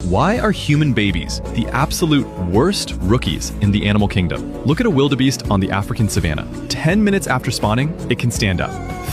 Why are human babies the absolute worst rookies in the animal kingdom? Look at a wildebeest on the African savanna. 10 minutes after spawning, it can stand up.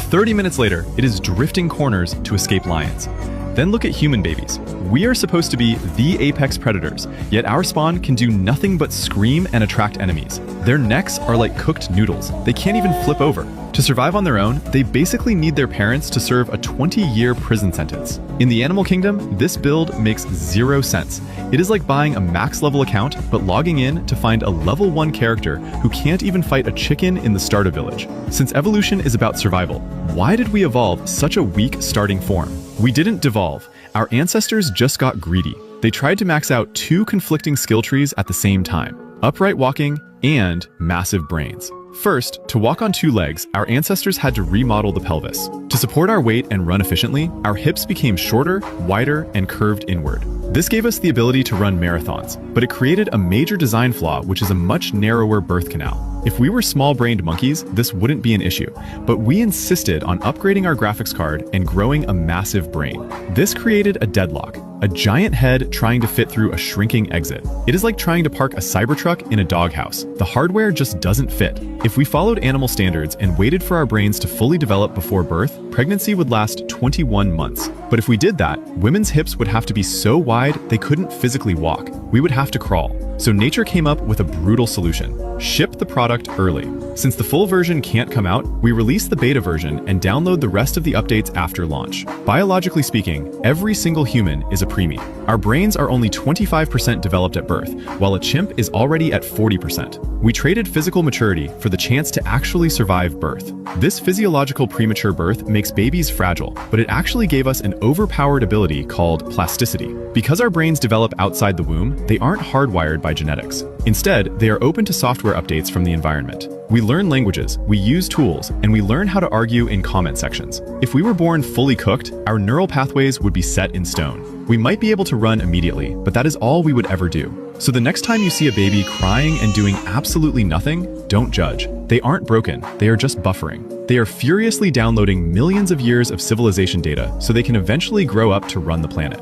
30 minutes later, it is drifting corners to escape lions. Then look at human babies. We are supposed to be the apex predators, yet our spawn can do nothing but scream and attract enemies. Their necks are like cooked noodles. They can't even flip over. To survive on their own, they basically need their parents to serve a 20-year prison sentence. In the animal kingdom, this build makes zero sense. It is like buying a max level account, but logging in to find a level 1 character who can't even fight a chicken in the starter village. Since evolution is about survival, why did we evolve such a weak starting form? We didn't devolve. Our ancestors just got greedy. They tried to max out 2 conflicting skill trees at the same time: upright walking and massive brains. First, to walk on 2 legs, our ancestors had to remodel the pelvis. To support our weight and run efficiently, our hips became shorter, wider, and curved inward. This gave us the ability to run marathons, but it created a major design flaw, which is a much narrower birth canal. If we were small-brained monkeys, this wouldn't be an issue, but we insisted on upgrading our graphics card and growing a massive brain. This created a deadlock, a giant head trying to fit through a shrinking exit. It is like trying to park a Cybertruck in a doghouse. The hardware just doesn't fit. If we followed animal standards and waited for our brains to fully develop before birth, pregnancy would last 21 months. But if we did that, women's hips would have to be so wide they couldn't physically walk. We would have to crawl. So nature came up with a brutal solution: ship the product early. Since the full version can't come out, we release the beta version and download the rest of the updates after launch. Biologically speaking, every single human is a preemie. Our brains are only 25% developed at birth, while a chimp is already at 40%. We traded physical maturity for the chance to actually survive birth. This physiological premature birth makes babies fragile, but it actually gave us an overpowered ability called plasticity. Because our brains develop outside the womb, they aren't hardwired by genetics. Instead, they are open to software updates from the environment. We learn languages, we use tools, and we learn how to argue in comment sections. If we were born fully cooked, our neural pathways would be set in stone. We might be able to run immediately, but that is all we would ever do. So the next time you see a baby crying and doing absolutely nothing, don't judge. They aren't broken, they are just buffering. They are furiously downloading millions of years of civilization data so they can eventually grow up to run the planet.